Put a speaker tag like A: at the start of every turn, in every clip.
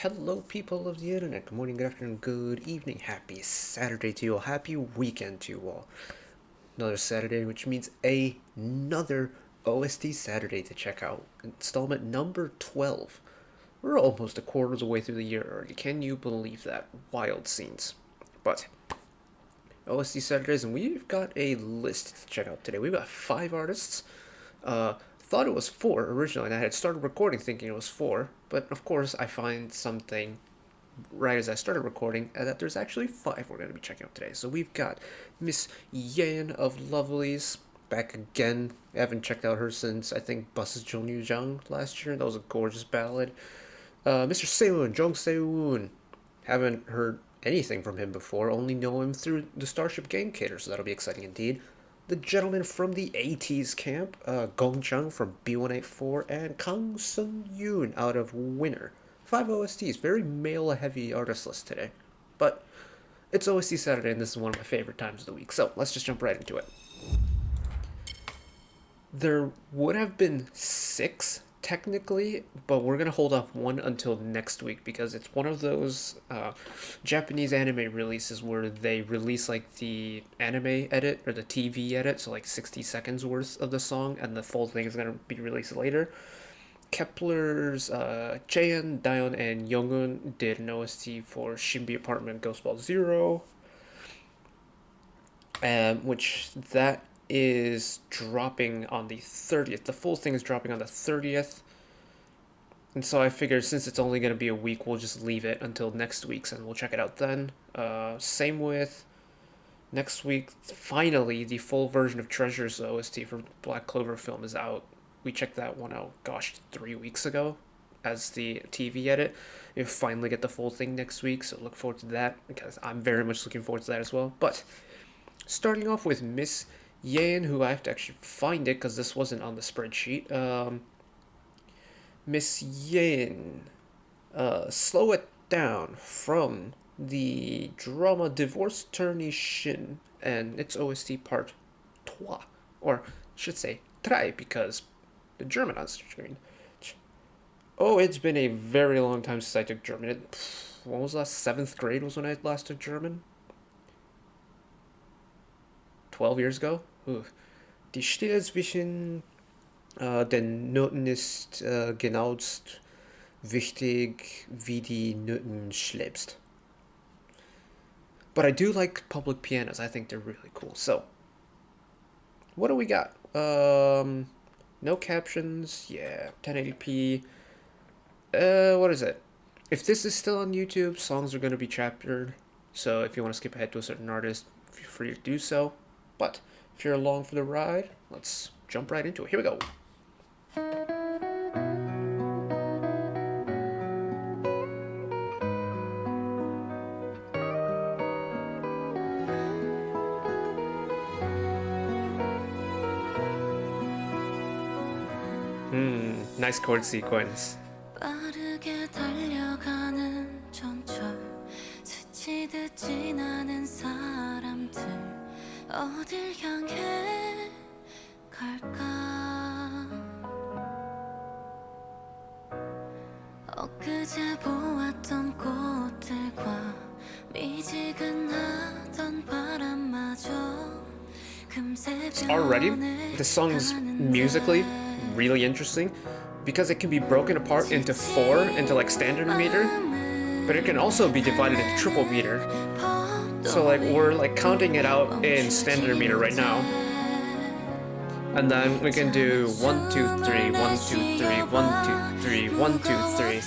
A: Hello, people of the internet. Good morning, good afternoon, good evening. Happy Saturday to you all. Happy weekend to you all. Another Saturday, which means another OST Saturday to check out. Installment number 12. We're almost a quarter of the way through the year already. Can you believe that? Wild scenes. But OST Saturdays, and we've got a list to check out today. We've got 5 artists. Thought it was 4 originally, and I had started recording thinking it was 4, but of course I find something right as I started recording that there's actually 5 we're going to be checking out today. So we've got Miss Yein of Lovelyz back again. I haven't checked out her since I think Bus's Jeong last year. That was a gorgeous ballad. Mr. Sewoon, Jeong Sewoon. Haven't heard anything from him before, only know him through the Starship Game Cater, so that'll be exciting indeed. The gentleman from the ATEEZ camp, Gongchan from B1A4, and Kang Seungyoon out of Winner. 5 OSTs, very male-heavy artist list today. But it's OST Saturday, and this is one of my favorite times of the week, so let's just jump right into it. There would have been 6 technically, but we're gonna hold off one until next week because it's one of those Japanese anime releases where they release like the anime edit or the TV edit, so like 60 seconds worth of the song, and the full thing is gonna be released later. Kepler's Jaehyun, Daeon, and Youngun did an OST for Shinbi Apartment Ghost Ball Zero, which that is dropping on the 30th. The full thing is dropping on the 30th. And so I figured since it's only going to be a week, we'll just leave it until next week's and we'll check it out then. Same with next week. Finally, the full version of Treasure's OST for Black Clover film is out. We checked that one out, gosh, 3 weeks ago as the TV edit. You'll finally get the full thing next week, so look forward to that because I'm very much looking forward to that as well. But starting off with Miss Yein, who I have to actually find it because this wasn't on the spreadsheet. Miss Yein, Slow It Down from the drama Divorce Attorney Shin and its OST part 3, or I should say 3 because the German on screen. Oh, it's been a very long time since I took German. When was last? 7th grade was when I last took German. 12 years ago. Die Stille zwischen den Noten ist genauest wichtig wie die Noten schlägst. But I do like public pianos. I think they're really cool. So, what do we got? No captions. Yeah, 1080p. What is it? If this is still on YouTube, songs are going to be chaptered. So if you want to skip ahead to a certain artist, feel free to do so. But if you're along for the ride, let's jump right into it. Here we go. Nice chord sequence.
B: 빠르게 달려가는 전철 스치듯 지나는 사람들 어딜 향해 갈까 엊그제 보았던 꽃들과 미지근하던 바람마저 금세
A: Already, the song's musically really interesting because it can be broken apart into 4 into like standard meter, but it can also be divided into triple meter. So like we're like counting it out in standard meter right now, and then we can do 1 2 3 1 2 3 1 2 3 1 2 3.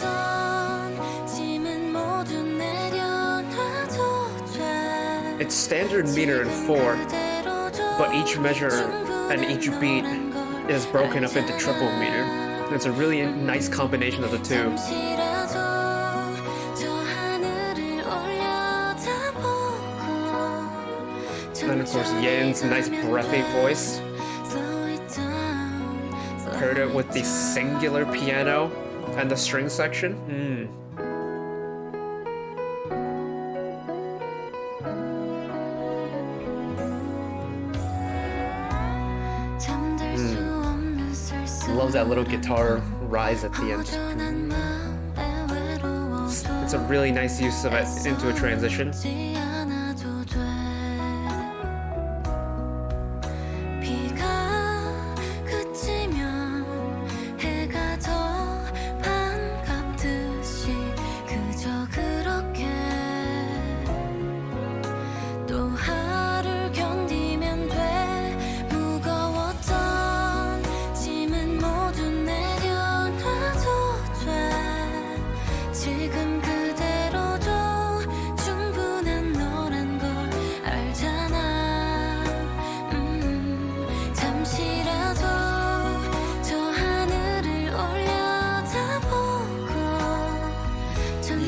A: It's standard meter in 4, but each measure and each beat is broken up into triple meter. It's a really nice combination of the two. And then of course Yein's nice breathy voice. Paired it with the singular piano and the string section. Love that little guitar rise at the end. It's a really nice use of it into a transition.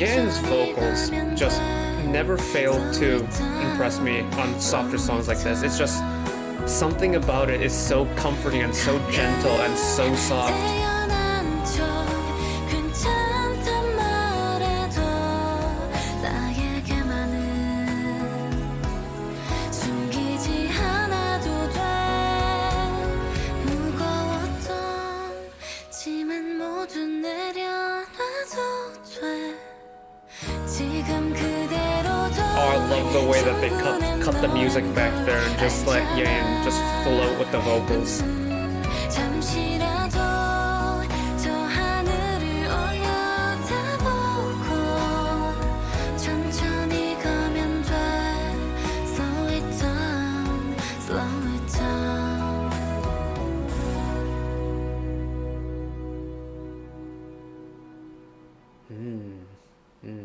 A: Yein's vocals just never fail to impress me on softer songs like this. It's just something about it is so comforting and so gentle and so soft. Oh, I love the way that they cut the music back there and just let Yein just float with the vocals.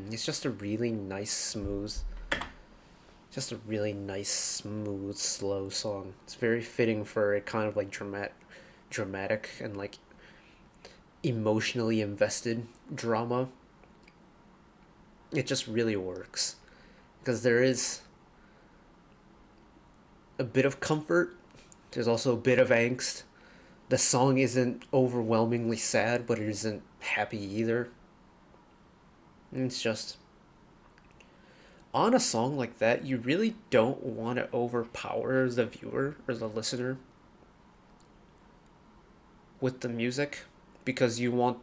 A: It's just a really nice, smooth, slow song. It's very fitting for a kind of like dramatic and like emotionally invested drama. It just really works because there is a bit of comfort. There's also a bit of angst. The song isn't overwhelmingly sad, but it isn't happy either. It's just, on a song like that, you really don't want to overpower the viewer or the listener with the music, because you want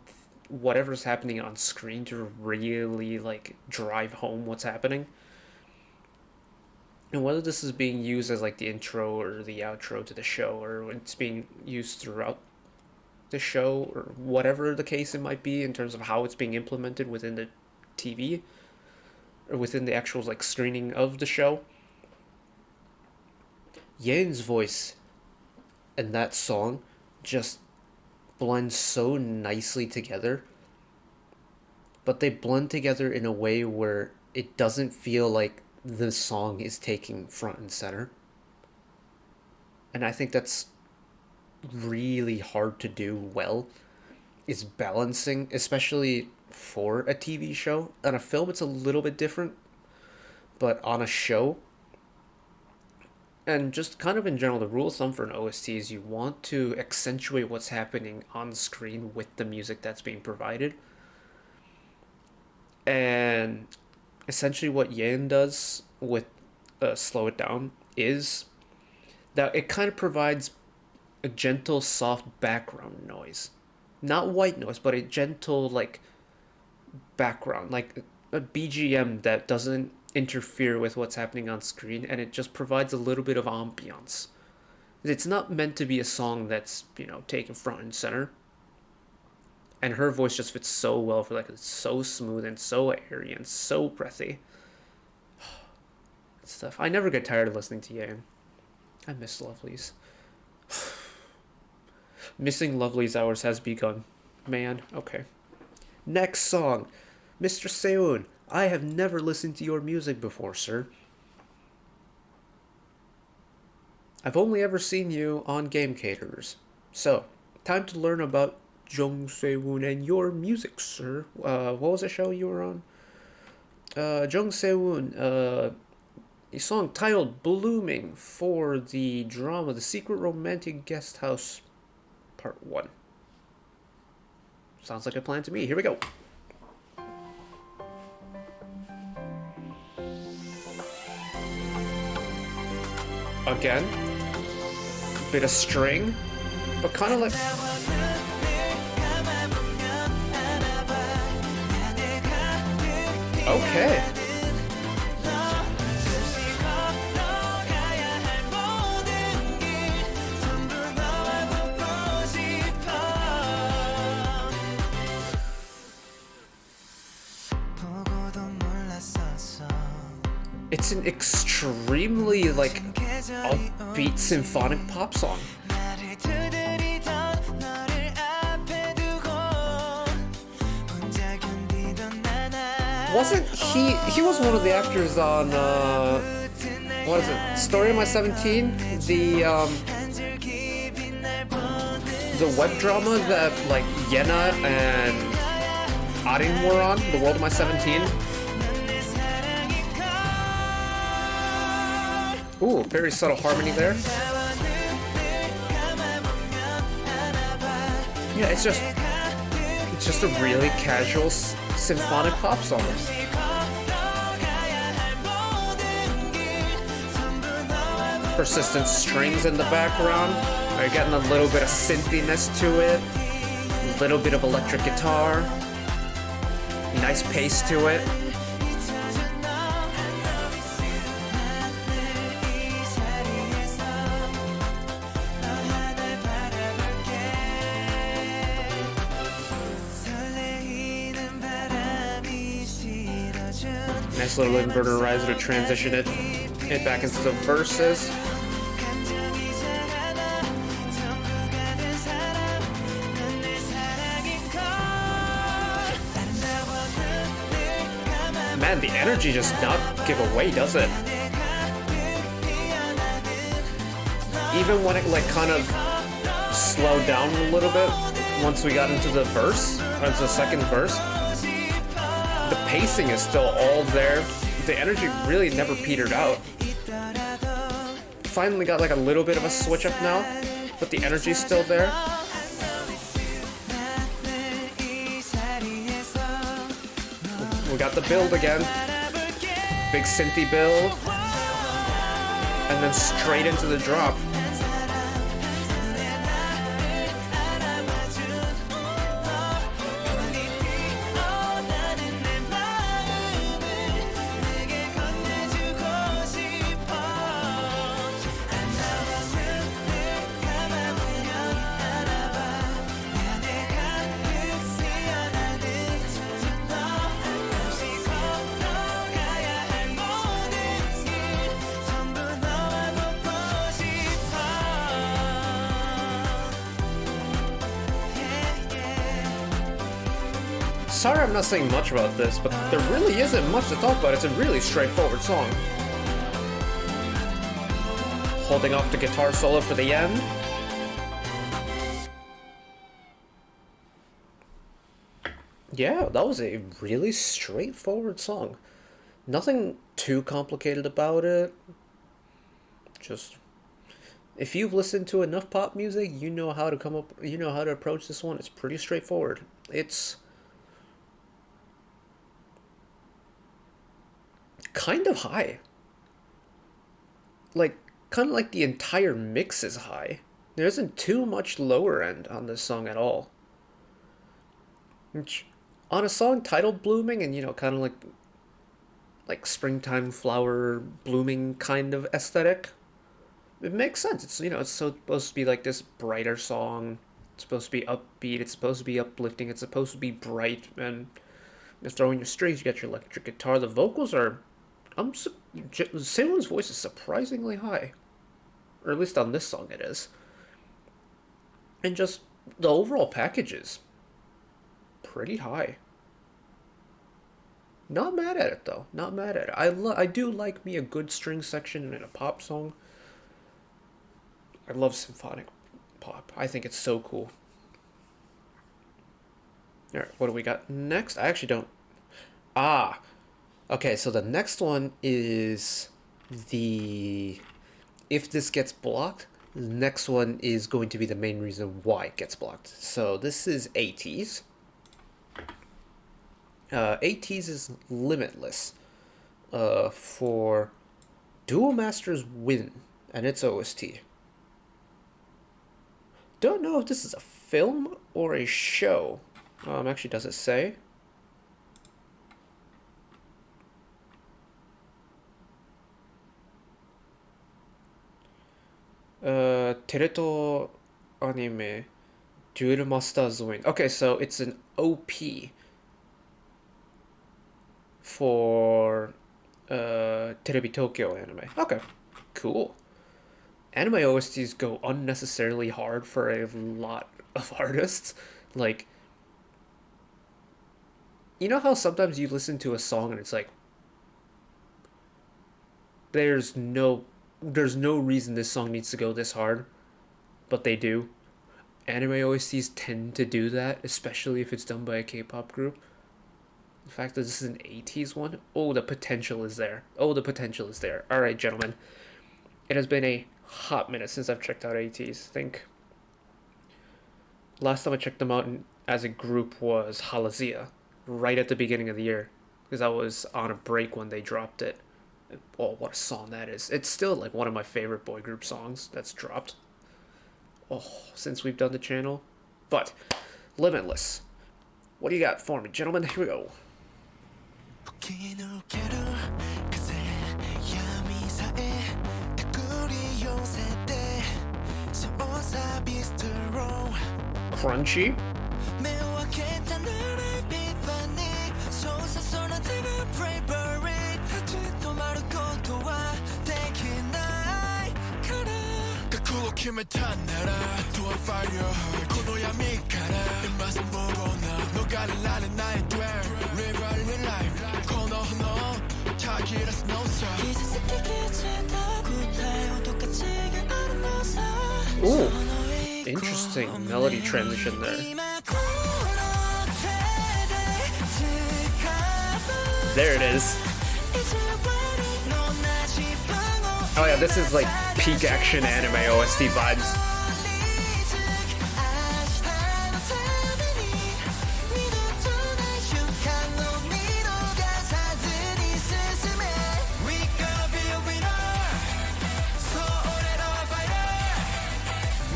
A: whatever's happening on screen to really like drive home what's happening. And whether this is being used as like the intro or the outro to the show, or it's being used throughout the show, or whatever the case it might be in terms of how it's being implemented within the TV or within the actual like screening of the show, Yein's voice and that song just blend so nicely together, but they blend together in a way where it doesn't feel like the song is taking front and center. And I think that's really hard to do well, is balancing, especially for a TV show. On a film, it's a little bit different, but on a show, and just kind of in general, the rule of thumb for an OST is you want to accentuate what's happening on screen with the music that's being provided. And essentially what Yein does with Slow It Down is that it kind of provides a gentle, soft background noise. Not white noise, but a gentle, like, background, like a BGM that doesn't interfere with what's happening on screen, and it just provides a little bit of ambiance. It's not meant to be a song that's, taken front and center. And her voice just fits so well for, like, it's so smooth and so airy and so breathy. Good stuff. I never get tired of listening to Yein. I miss Lovelyz. Missing Lovelyz hours has begun. Man, okay. Next song. Mr. Sewoon, I have never listened to your music before, sir. I've only ever seen you on Game Caterers. So, time to learn about Jeong Sewoon and your music, sir. What was the show you were on? Jeong Sewoon, a song titled Blooming for the drama The Secret Romantic Guest House Part 1. Sounds like a plan to me. Here we go. Again, bit of string, but kind of like... Okay. It's an extremely, like, upbeat symphonic pop song. Wasn't he was one of the actors on, what is it, Story of My 17? The web drama that, like, Yena and Arin were on, The World of My 17? Ooh, very subtle harmony there. Yeah, it's just a really casual symphonic pop song. Persistent strings in the background. You're getting a little bit of synthiness to it. A little bit of electric guitar. Nice pace to it. Nice little inverter riser to transition it back into the verses. Man, the energy just not give away, does it? Even when it, like, kind of slowed down a little bit once we got into the verse, or into the second verse, the pacing is still all there. The energy really never petered out. Finally got, like, a little bit of a switch up now, but the energy's still there. We got the build again. Big synthy build. And then straight into the drop. Sorry I'm not saying much about this, but there really isn't much to talk about. It's a really straightforward song. Holding off the guitar solo for the end. Yeah, that was a really straightforward song. Nothing too complicated about it. Just, if you've listened to enough pop music, you know how to approach this one. It's pretty straightforward. It's kind of high. Like, kind of like the entire mix is high. There isn't too much lower end on this song at all. Which, on a song titled Blooming and, kind of like springtime flower blooming kind of aesthetic, it makes sense. It's, it's supposed to be like this brighter song. It's supposed to be upbeat. It's supposed to be uplifting. It's supposed to be bright. And you throw in your strings, you got your electric guitar. The vocals are... Sewoon's voice is surprisingly high. Or at least on this song it is. And just the overall package is pretty high. Not mad at it though. Not mad at it. I do like me a good string section in a pop song. I love symphonic pop. I think it's so cool. Alright, what do we got next? I actually don't... Okay, so the next one is the... If this gets blocked, the next one is going to be the main reason why it gets blocked. So this is ATEEZ. ATEEZ is Limitless for Duel Masters Win and its OST. Don't know if this is a film or a show. Actually, does it say? Tereto anime Duel Masters Win. Okay, so it's an OP for Terebi Tokyo anime. Okay, cool. Anime OSTs go unnecessarily hard for a lot of artists. Like, you know how sometimes you listen to a song and it's like, there's no reason this song needs to go this hard, but they do. Anime OSTs tend to do that, especially if it's done by a K-pop group. The fact that this is an ATEEZ one, oh, the potential is there. Oh, the potential is there. All right, gentlemen. It has been a hot minute since I've checked out ATEEZ. I think last time I checked them out as a group was Halazia, right at the beginning of the year, because I was on a break when they dropped it. Oh, what a song that is. It's still like one of my favorite boy group songs that's dropped. Oh, since we've done the channel. But, Limitless. What do you got for me, gentlemen? Here we go. Crunchy. Ooh, interesting melody transition there. There it is. Oh yeah, this is like peak action anime OST vibes.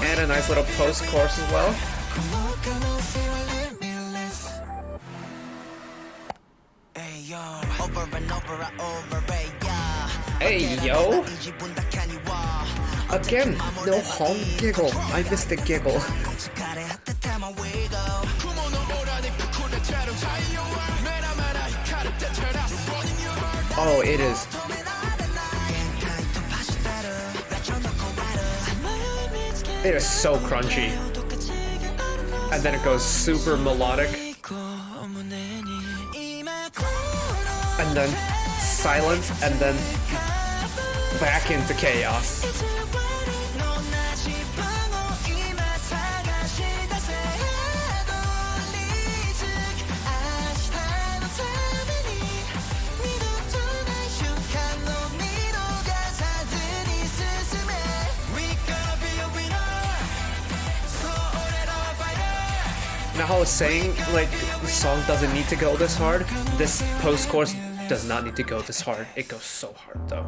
A: And a nice little post-chorus as well. Hey yo! Again, no Hong giggle. I missed the giggle. Oh, it is. It is so crunchy. And then it goes super melodic. And then silence, and then back into chaos. Now I was saying, like, the song doesn't need to go this hard. This post-chorus does not need to go this hard. It goes so hard, though.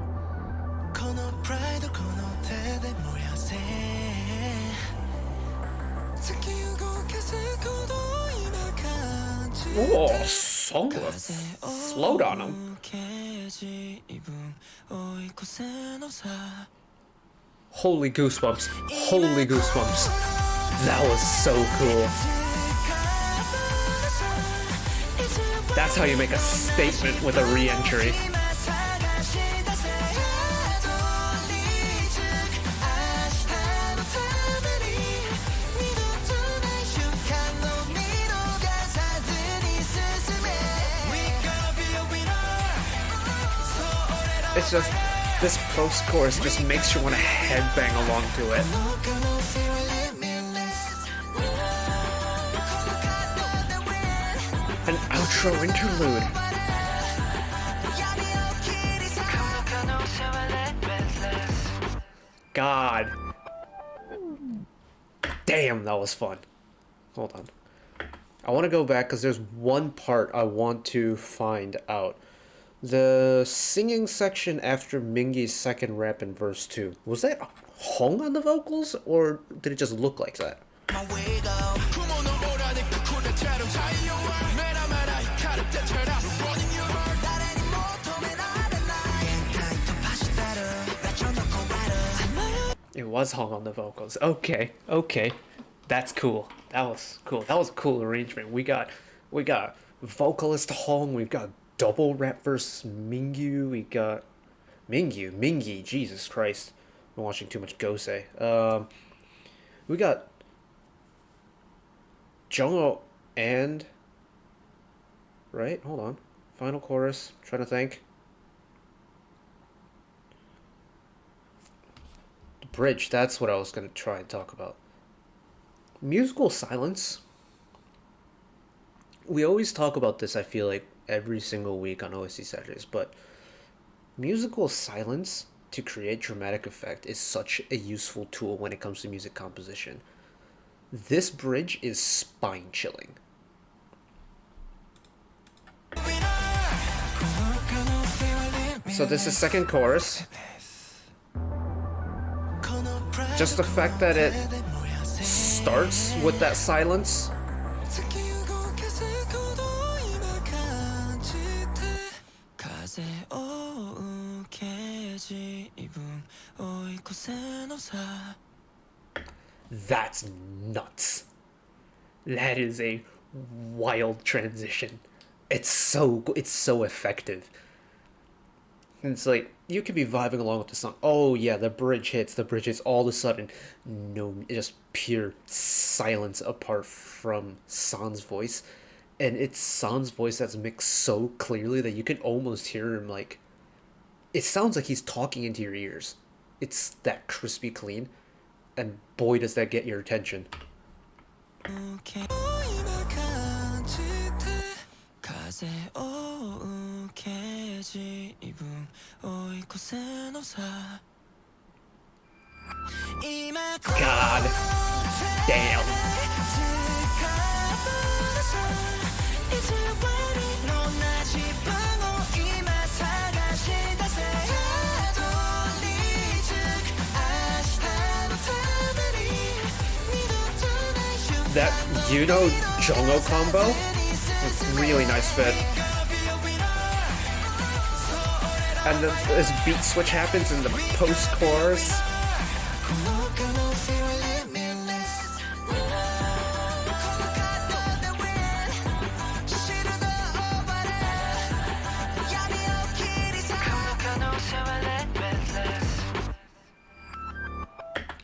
A: Oh, song float on him. Holy goosebumps. Holy goosebumps. That was so cool. That's how you make a statement with a re-entry. It's just, this post-chorus just makes you want to headbang along to it. An outro interlude. God. Damn, that was fun. Hold on. I want to go back because there's one part I want to find out. The singing section after Mingi's second rap in verse 2. Was that Hong on the vocals, or did it just look like that? It was Hong on the vocals. Okay, okay, that's cool. That was cool. That was a cool arrangement. We got vocalist Hong. We've got double rap verse Mingyu. We got Mingi. Jesus Christ, I'm watching too much Gosei. We got Jungho and right. Hold on. Final chorus. I'm trying to think. The bridge. That's what I was gonna try and talk about. Musical silence. We always talk about this, I feel like, every single week on OST Saturdays, but musical silence to create dramatic effect is such a useful tool when it comes to music composition. This bridge is spine chilling. So this is second chorus. Just the fact that it starts with that silence. That's nuts. That is a wild transition. It's so effective. And it's like you could be vibing along with the song. Oh yeah, the bridge hits. All of a sudden, no, just pure silence apart from San's voice, and it's San's voice that's mixed so clearly that you can almost hear him. Like, it sounds like he's talking into your ears. It's that crispy clean, and boy does that get your attention. God damn. That Jungho combo was really nice fit. And this beat switch happens in the post-chorus.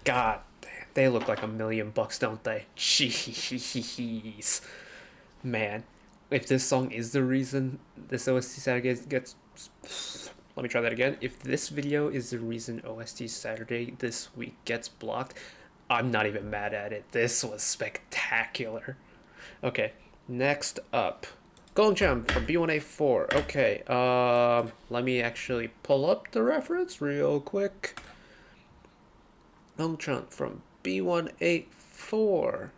A: God, they look like $1,000,000, don't they? Jeez. Man, if this song is the reason this OST Saturday gets... Let me try that again. If this video is the reason OST Saturday this week gets blocked, I'm not even mad at it. This was spectacular. Okay, next up. Gongchan from B1A4. Okay, let me actually pull up the reference real quick. Gongchan from B1A4.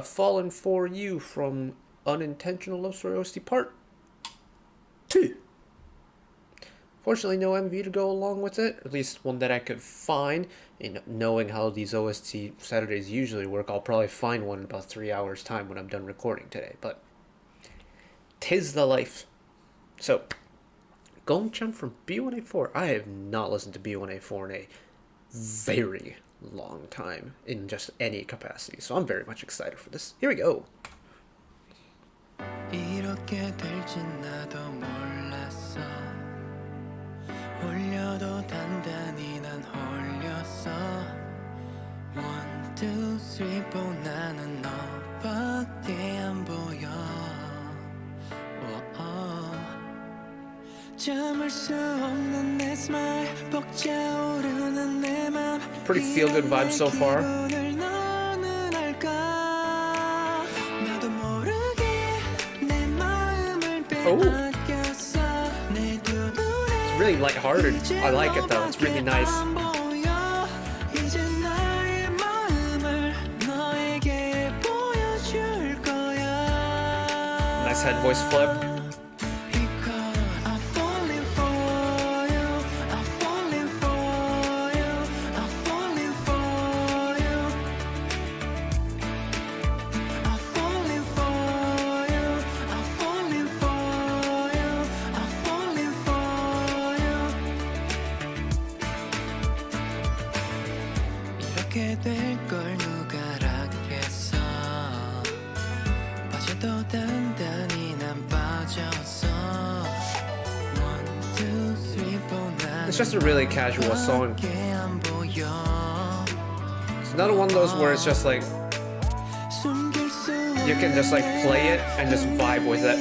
A: Fallen for You from Unintentional Love Story OST Part 2. Fortunately, no MV to go along with it, at least one that I could find. And knowing how these OST Saturdays usually work, I'll probably find one in about 3 hours' time when I'm done recording today. But 'tis the life. So, Gongchan from B1A4. I have not listened to B1A4 in a very long time in just any capacity, so I'm very much excited for this. Here we go. 이렇게 될진 나도 몰랐어. 홀려도 단단히 난 홀렸어. 1, 2, 3, 4 나는 너밖에 안 보여. Pretty feel good vibe so far. Oh, it's really lighthearted. I like it though. It's really nice. Nice head voice flip. It's just a really casual song. It's not one of those where it's just like you can just like play it and just vibe with it.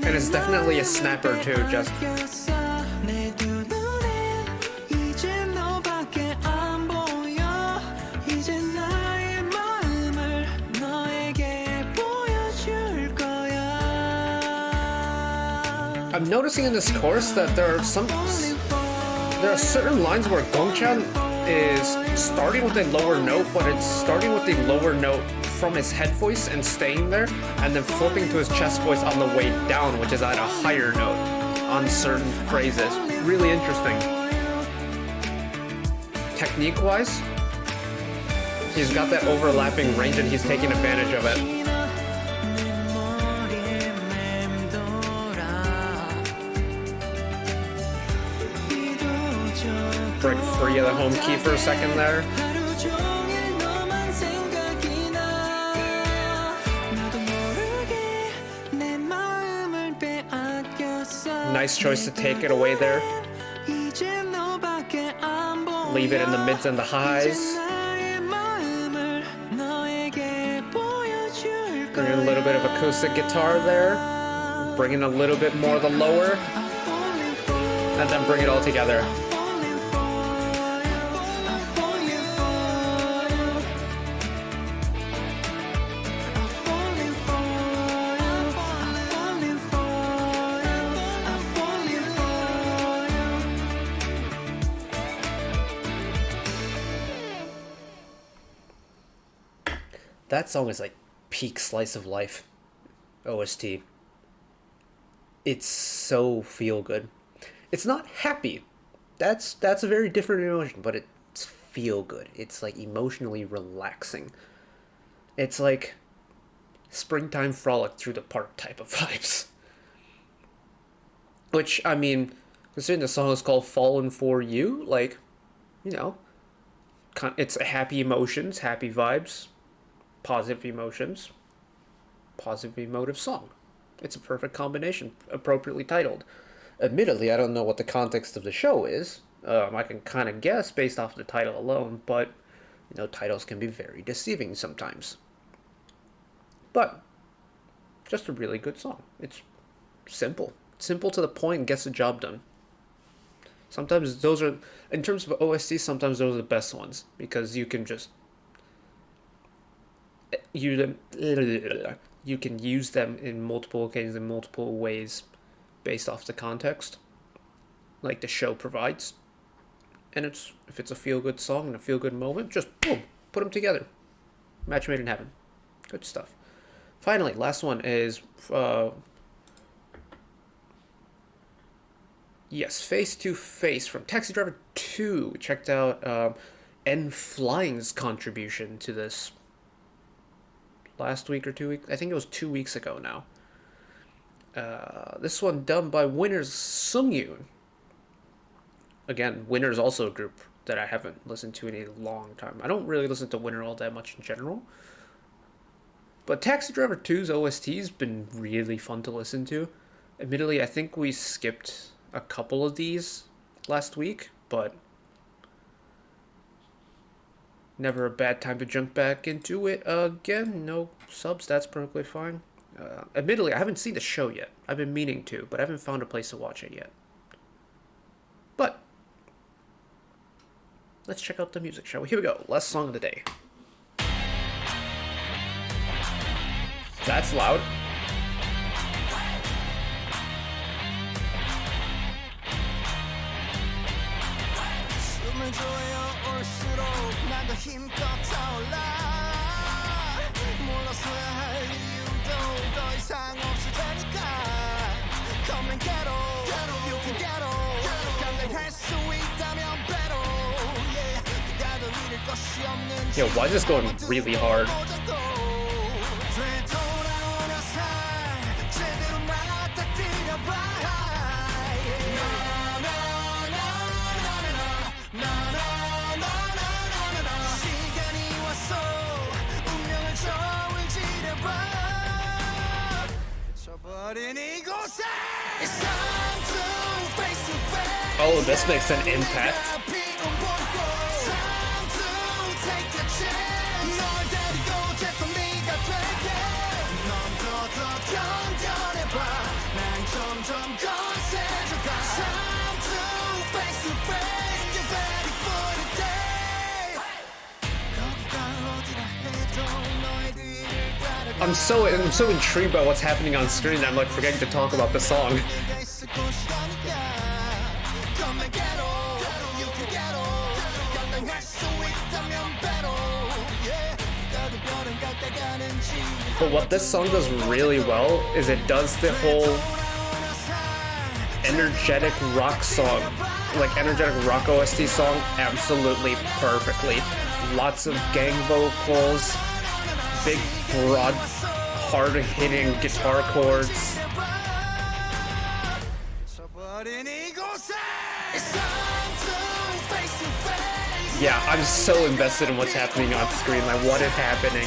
A: And it's definitely a snapper too, just I'm noticing in this chorus that there are certain lines where Gongchan is starting with a lower note, but it's starting with the lower note from his head voice and staying there, and then flipping to his chest voice on the way down, which is at a higher note on certain phrases. Really interesting. Technique-wise, he's got that overlapping range and he's taking advantage of it. Break free of the home key for a second there. Nice choice to take it away there. Leave it in the mids and the highs. Bring in a little bit of acoustic guitar there. Bring in a little bit more of the lower. And then bring it all together. That song is like peak slice of life OST. It's so feel good. It's not happy. That's a very different emotion, but it's feel good. It's like emotionally relaxing. It's like springtime frolic through the park type of vibes. Which, I mean, considering the song is called Fallen For You, like, you know, it's happy emotions, happy vibes, positive emotions, positive emotive song. It's a perfect combination, appropriately titled. Admittedly, I don't know what the context of the show is. I can kind of guess based off the title alone, but, you know, titles can be very deceiving sometimes. But, just a really good song. It's simple. Simple to the point and gets the job done. Sometimes those are, in terms of OST, sometimes those are the best ones, because you can just you can use them in multiple occasions in multiple ways based off the context like the show provides, and if it's a feel-good song and a feel-good moment, just boom, put them together. Match made in heaven. Good stuff. Finally, last one is yes, Face to Face from Taxi Driver 2. Checked out N Flying's contribution to this last week or 2 weeks. I think it was 2 weeks ago now. This one done by Winner's Seungyoon. Again, Winner's also a group that I haven't listened to in a long time. I don't really listen to Winner all that much in general. But Taxi Driver 2's OST's been really fun to listen to. Admittedly, I think we skipped a couple of these last week, but never a bad time to jump back into it again. No subs, that's perfectly fine. Admittedly, I haven't seen the show yet. I've been meaning to, but I haven't found a place to watch it yet. But let's check out the music, shall we? Here we go. Last song of the day. That's loud. Yo, why is this going really hard? Oh, this makes an impact. I'm so intrigued by what's happening on screen that I'm like forgetting to talk about the song. But what this song does really well is it does the whole energetic rock song, like energetic rock OST song, absolutely perfectly. Lots of gang vocals, big, broad, hard-hitting guitar chords. Yeah, I'm so invested in what's happening on screen. Like, what is happening?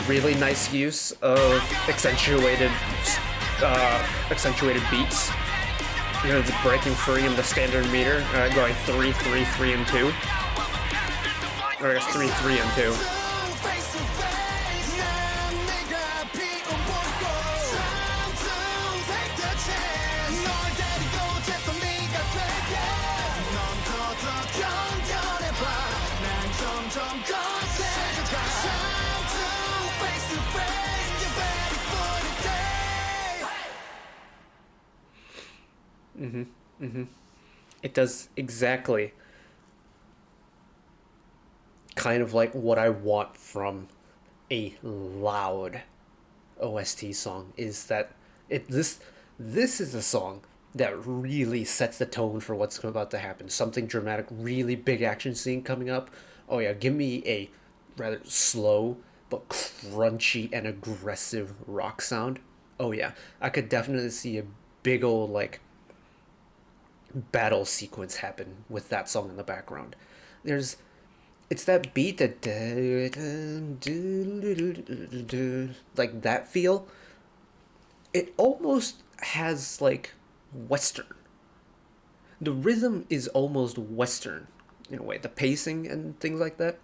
A: Really nice use of accentuated beats. You know, it's breaking free in the standard meter, going 3, 3, 3, and 2. Or I guess 3, 3, and 2. It does exactly kind of like what I want from a loud OST song, is that this is a song that really sets the tone for what's about to happen. Something dramatic, really big action scene coming up. Oh yeah, give me a rather slow but crunchy and aggressive rock sound. Oh yeah, I could definitely see a big old like battle sequence happen with that song in the background. It's that beat that like that feel. It almost has like Western. The rhythm is almost Western in a way. The pacing and things like that.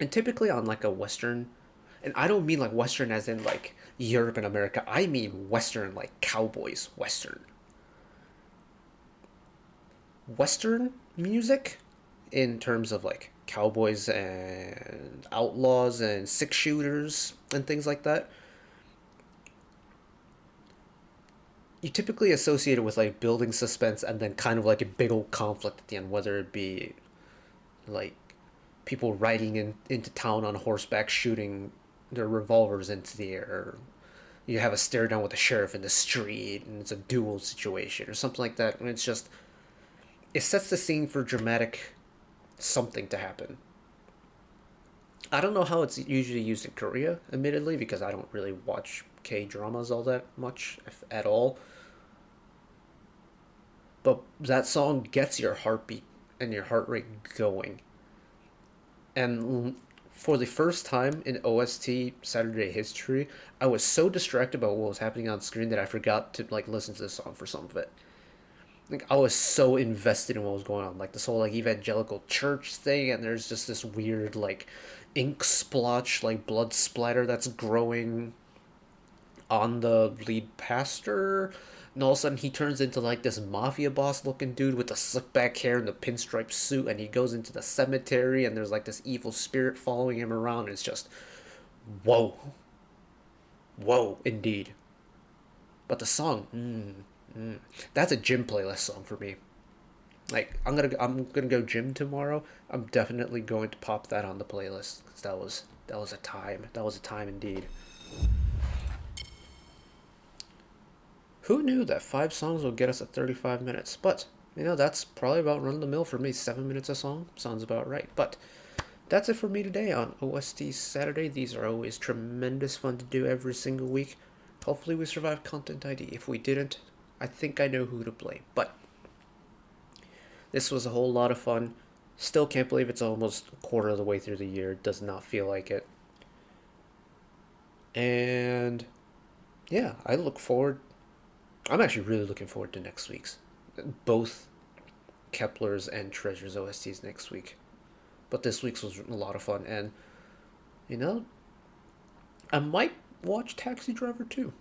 A: And typically on like a Western, and I don't mean like Western as in like Europe and America. I mean Western like cowboys Western. Western music in terms of like cowboys and outlaws and six shooters and things like that, you typically associate it with like building suspense and then kind of like a big old conflict at the end, whether it be like people riding into town on horseback shooting their revolvers into the air, or you have a stare down with the sheriff in the street and it's a duel situation or something like that, and it's just, it sets the scene for dramatic something to happen. I don't know how it's usually used in Korea, admittedly, because I don't really watch K-dramas all that much, if at all. But that song gets your heartbeat and your heart rate going. And for the first time in OST Saturday history, I was so distracted by what was happening on screen that I forgot to like listen to the song for some of it. Like I was so invested in what was going on, like this whole like evangelical church thing, and there's just this weird like ink splotch, like blood splatter that's growing on the lead pastor, and all of a sudden he turns into like this mafia boss looking dude with the slick back hair and the pinstripe suit, and he goes into the cemetery, and there's like this evil spirit following him around, and it's just whoa, whoa, indeed. But the song, that's a gym playlist song for me. Like I'm gonna go gym tomorrow. I'm definitely going to pop that on the playlist because that was a time. That was a time indeed. Who knew that 5 songs will get us at 35 minutes? But that's probably about run of the mill for me. 7 minutes a song sounds about right. But that's it for me today on OST Saturday. These are always tremendous fun to do every single week. Hopefully we survive Content ID. If we didn't, I think I know who to blame. But this was a whole lot of fun. Still can't believe it's almost a quarter of the way through the year. It does not feel like it. And yeah, I'm actually really looking forward to next week's. Both Kepler's and Treasure's OSTs next week. But this week's was a lot of fun. And, you know, I might watch Taxi Driver too.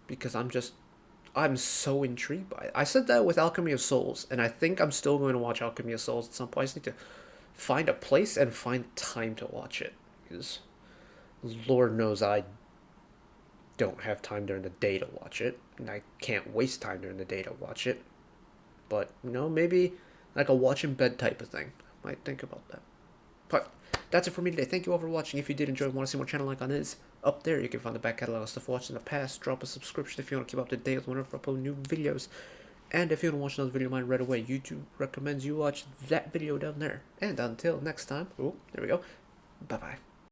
A: Because I'm so intrigued by it. I said that with Alchemy of Souls, and I think I'm still going to watch Alchemy of Souls at some point. I just need to find a place and find time to watch it. Because Lord knows I don't have time during the day to watch it, and I can't waste time during the day to watch it. But, maybe like a watch in bed type of thing. I might think about that. But that's it for me today. Thank you all for watching. If you did enjoy and want to see more channel like on is up there, you can find the back catalog of stuff watched in the past. Drop a subscription if you want to keep up to date with whenever I upload new videos. And if you want to watch another video of mine right away, YouTube recommends you watch that video down there. And until next time, there we go. Bye bye.